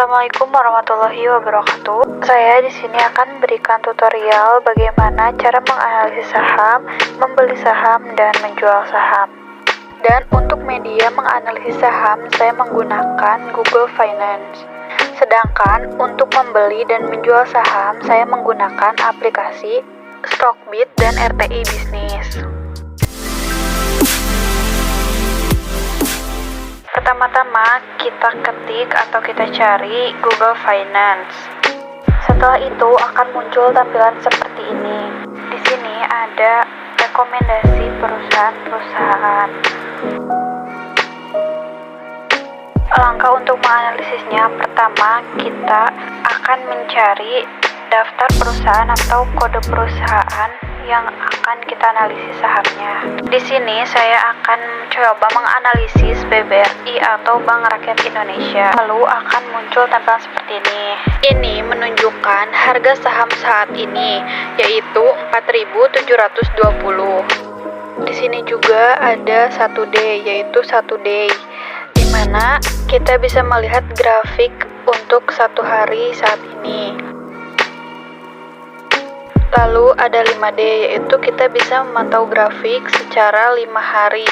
Assalamualaikum warahmatullahi wabarakatuh. Saya di sini akan memberikan tutorial bagaimana cara menganalisis saham, membeli saham, dan menjual saham. Dan untuk media menganalisis saham, saya menggunakan Google Finance. Sedangkan untuk membeli dan menjual saham, saya menggunakan aplikasi Stockbit dan RTI Bisnis. Pertama-tama kita ketik atau kita cari Google Finance. Setelah itu akan muncul tampilan seperti ini. Di sini ada rekomendasi perusahaan-perusahaan. Langkah untuk menganalisisnya, pertama kita akan mencari daftar perusahaan atau kode perusahaan yang akan kita analisis sahamnya. Di sini saya akan coba menganalisis BBRI atau Bank Rakyat Indonesia. Lalu akan muncul tampilan seperti ini. Ini menunjukkan harga saham saat ini, yaitu 4.720. Di sini juga ada 1D, yaitu 1 day, di mana kita bisa melihat grafik untuk satu hari saat ini. Lalu ada 5D, yaitu kita bisa memantau grafik secara 5 hari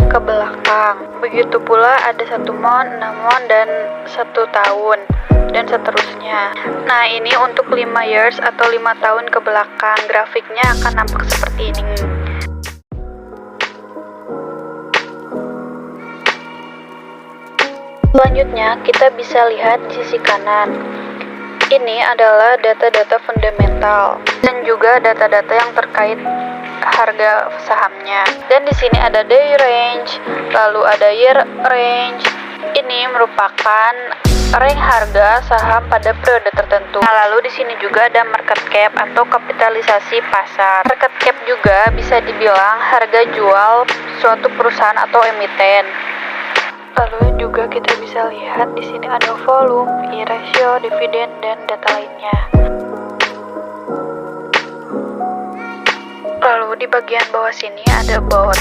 ke belakang. Begitu pula ada 1 mon, 6 mon, dan 1 tahun, dan seterusnya. Nah, ini untuk 5 years atau 5 tahun ke belakang. Grafiknya akan nampak seperti ini. Selanjutnya, kita bisa lihat di sisi kanan. Ini adalah data-data fundamental dan juga data-data yang terkait harga sahamnya. Dan di sini ada day range, lalu ada year range. Ini merupakan rank harga saham pada periode tertentu. Nah, lalu di sini juga ada market cap atau kapitalisasi pasar. Market cap juga bisa dibilang harga jual suatu perusahaan atau emiten. Lalu juga kita bisa lihat di sini ada volume, P/E ratio, dividen, dan data lainnya. Lalu di bagian bawah sini ada about.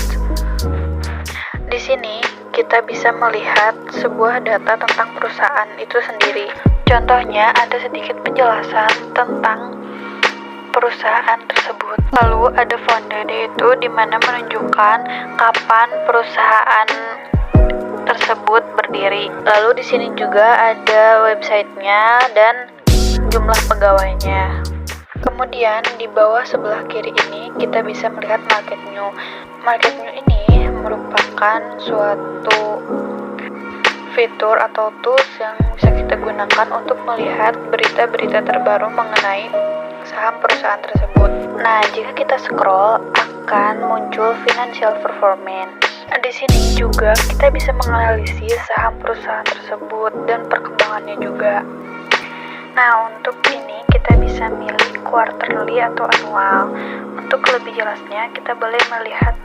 Di sini kita bisa melihat sebuah data tentang perusahaan itu sendiri. Contohnya ada sedikit penjelasan tentang perusahaan tersebut. Lalu ada founded, yaitu di mana menunjukkan kapan perusahaan tersebut berdiri. Lalu di sini juga ada websitenya dan jumlah pegawainya. Kemudian di bawah sebelah kiri ini kita bisa melihat market new. Market new ini merupakan suatu fitur atau tools yang bisa kita gunakan untuk melihat berita-berita terbaru mengenai saham perusahaan tersebut. Nah, jika kita scroll akan muncul financial performance. Di sini juga kita bisa menganalisis saham perusahaan tersebut dan perkembangannya juga. Nah, untuk ini kita bisa milih quarterly atau annual. Untuk lebih jelasnya kita boleh melihat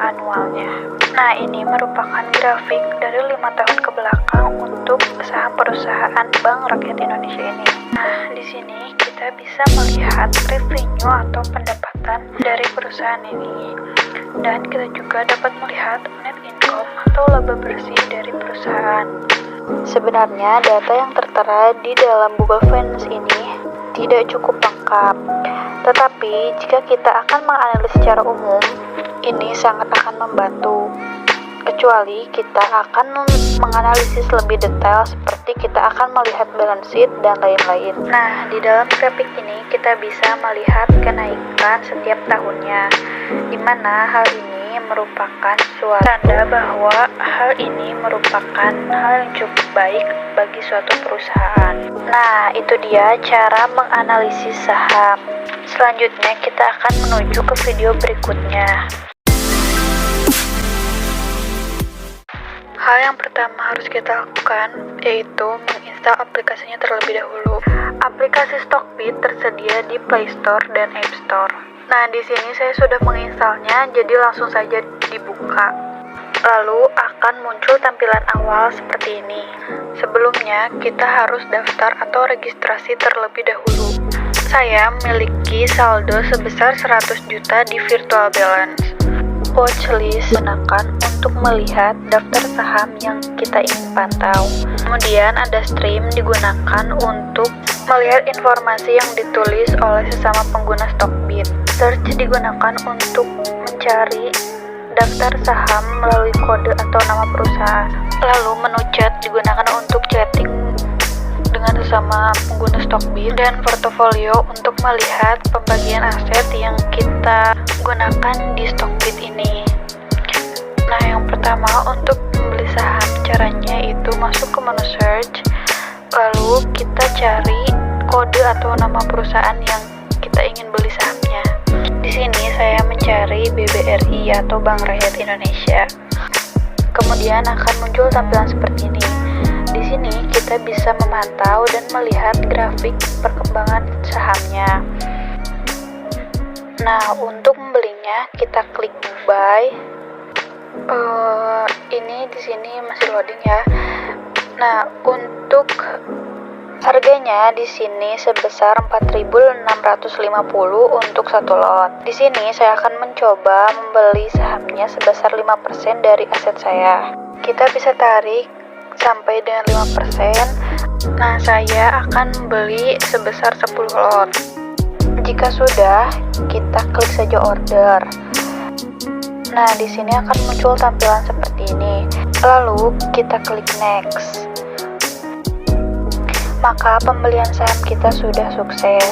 annualnya. Nah, ini merupakan grafik dari 5 tahun ke belakang untuk saham perusahaan Bank Rakyat Indonesia ini. Nah, di sini kita bisa melihat revenue atau pendapatan dari perusahaan ini. Dan kita juga dapat melihat net income atau laba bersih dari perusahaan. Sebenarnya data yang tertera di dalam Google Finance ini tidak cukup lengkap. Tetapi jika kita akan menganalisis secara umum, ini sangat akan membantu. Kecuali kita akan menganalisis lebih detail seperti kita akan melihat balance sheet dan lain-lain. Nah, di dalam grafik ini kita bisa melihat kenaikan setiap tahunnya, di mana hal ini merupakan suatu tanda bahwa hal ini merupakan hal yang cukup baik bagi suatu perusahaan. Nah, itu dia cara menganalisis saham. Selanjutnya kita akan menuju ke video berikutnya. Hal yang pertama harus kita lakukan yaitu menginstal aplikasinya terlebih dahulu. Aplikasi Stockbit tersedia di Play Store dan App Store. Nah, di sini saya sudah menginstalnya, jadi langsung saja dibuka. Lalu akan muncul tampilan awal seperti ini. Sebelumnya kita harus daftar atau registrasi terlebih dahulu. Saya memiliki saldo sebesar 100 juta di virtual balance. Watchlist digunakan untuk melihat daftar saham yang kita ingin pantau. Kemudian ada stream digunakan untuk melihat informasi yang ditulis oleh sesama pengguna Stockbit. Search digunakan untuk mencari daftar saham melalui kode atau nama perusahaan. Lalu menu chat digunakan untuk chatting dengan sesama pengguna Stockbit, dan portofolio untuk melihat pembagian aset yang kita gunakan di Stockbit ini. Nah, yang pertama untuk membeli saham, caranya itu masuk ke menu search, lalu kita cari kode atau nama perusahaan yang kita ingin beli sahamnya. Di sini saya mencari BBRI atau Bank Rakyat Indonesia. Kemudian akan muncul tampilan seperti ini. Di sini kita bisa memantau dan melihat grafik perkembangan sahamnya. Nah, untuk membelinya kita klik buy. Ini di sini masih loading ya. Nah, untuk harganya di sini sebesar 4.650 untuk satu lot. Di sini saya akan mencoba membeli sahamnya sebesar 5% dari aset saya. Kita bisa tarik sampai dengan 5%. Nah, saya akan beli sebesar 10 lot. Jika sudah, kita klik saja order. Nah, di sini akan muncul tampilan seperti ini. Lalu kita klik next. Maka pembelian saham kita sudah sukses.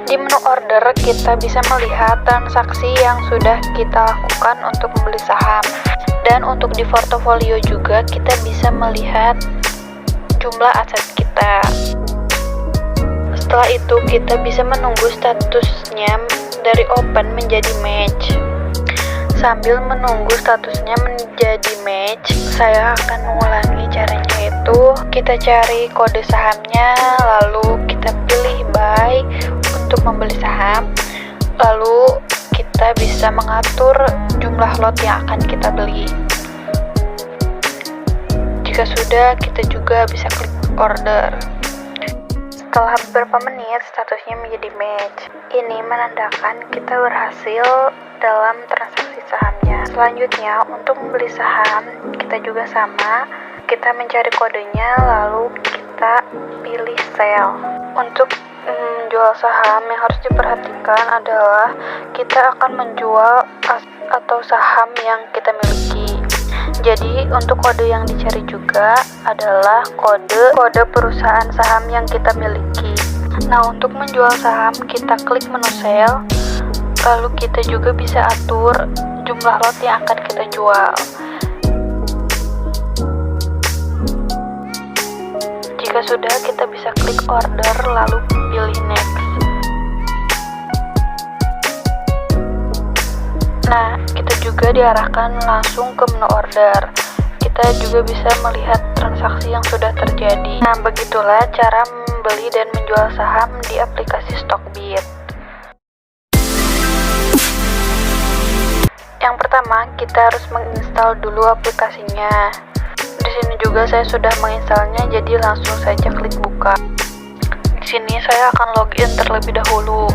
Di menu order kita bisa melihat transaksi yang sudah kita lakukan untuk membeli saham. Dan untuk di portofolio juga kita bisa melihat jumlah aset kita. Setelah itu kita bisa menunggu statusnya dari open menjadi match. Sambil menunggu statusnya menjadi match, saya akan mengulangi caranya, yaitu kita cari kode sahamnya, lalu kita pilih buy untuk membeli saham, lalu kita bisa mengatur jumlah lot yang akan kita beli. Jika sudah, kita juga bisa klik order. Setelah beberapa menit, statusnya menjadi match. Ini menandakan kita berhasil dalam transaksi sahamnya. Selanjutnya, untuk membeli saham, kita juga sama. Kita mencari kodenya, lalu kita pilih sell. Untuk menjual saham yang harus diperhatikan adalah kita akan menjual atau saham yang kita miliki. Jadi untuk kode yang dicari juga adalah kode perusahaan saham yang kita miliki. Nah, untuk menjual saham kita klik menu sell, lalu kita juga bisa atur jumlah lot yang akan kita jual. Jika sudah, kita bisa klik order lalu pilih next. Nah, kita juga diarahkan langsung ke menu order. Kita juga bisa melihat transaksi yang sudah terjadi. Nah, begitulah cara membeli dan menjual saham di aplikasi Stockbit. Yang pertama, kita harus menginstal dulu aplikasinya. Di sini juga saya sudah menginstalnya, jadi langsung saja klik buka. Di sini saya akan login terlebih dahulu.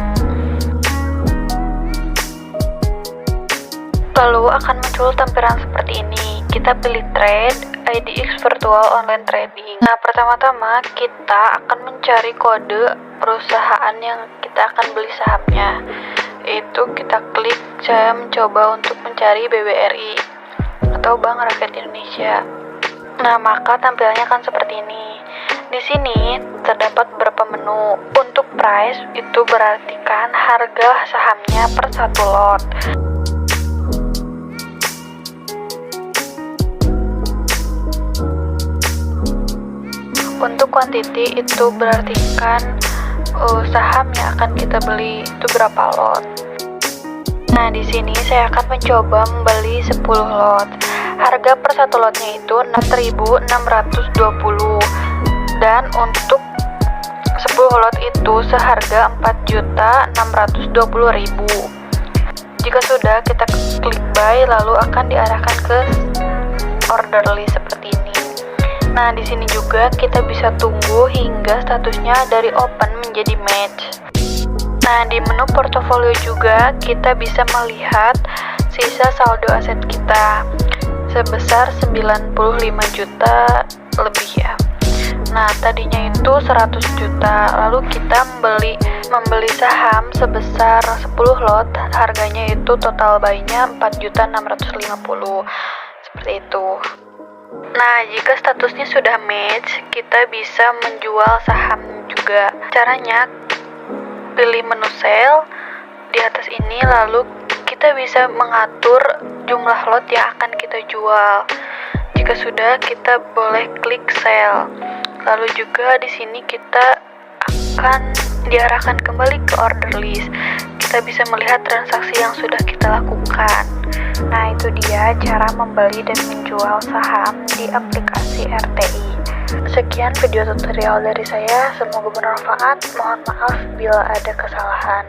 Lalu akan muncul tampilan seperti ini. Kita pilih trade, IDX Virtual Online Trading. Nah, pertama-tama kita akan mencari kode perusahaan yang kita akan beli sahamnya. Itu kita klik, saya mencoba untuk mencari BBRI atau Bank Rakyat Indonesia. Nah, maka tampilannya akan seperti ini. Di sini terdapat beberapa menu. Untuk price itu berartikan harga sahamnya per satu lot. Untuk quantity itu berartikan saham yang akan kita beli itu berapa lot. Nah, di sini saya akan mencoba membeli 10 lot. Harga per satu lotnya itu 6.620. Dan untuk 10 lot itu seharga 4.620.000. Jika sudah, kita klik buy lalu akan diarahkan ke order list seperti ini. Nah, di sini juga kita bisa tunggu hingga statusnya dari open menjadi match. Nah, di menu portofolio juga kita bisa melihat sisa saldo aset kita sebesar 95 juta lebih ya. Nah, tadinya itu 100 juta, lalu kita membeli saham sebesar 10 lot, harganya itu total buy-nya 4.650.000. Seperti itu. Nah, jika statusnya sudah match, kita bisa menjual saham juga. Caranya, pilih menu sell di atas ini, lalu kita bisa mengatur jumlah lot yang akan kita jual. Jika sudah, kita boleh klik sell. Lalu juga di sini kita akan diarahkan kembali ke order list. Kita bisa melihat transaksi yang sudah kita lakukan. Nah, itu dia cara membeli dan menjual saham di aplikasi RTI. Sekian video tutorial dari saya, semoga bermanfaat. Mohon maaf bila ada kesalahan.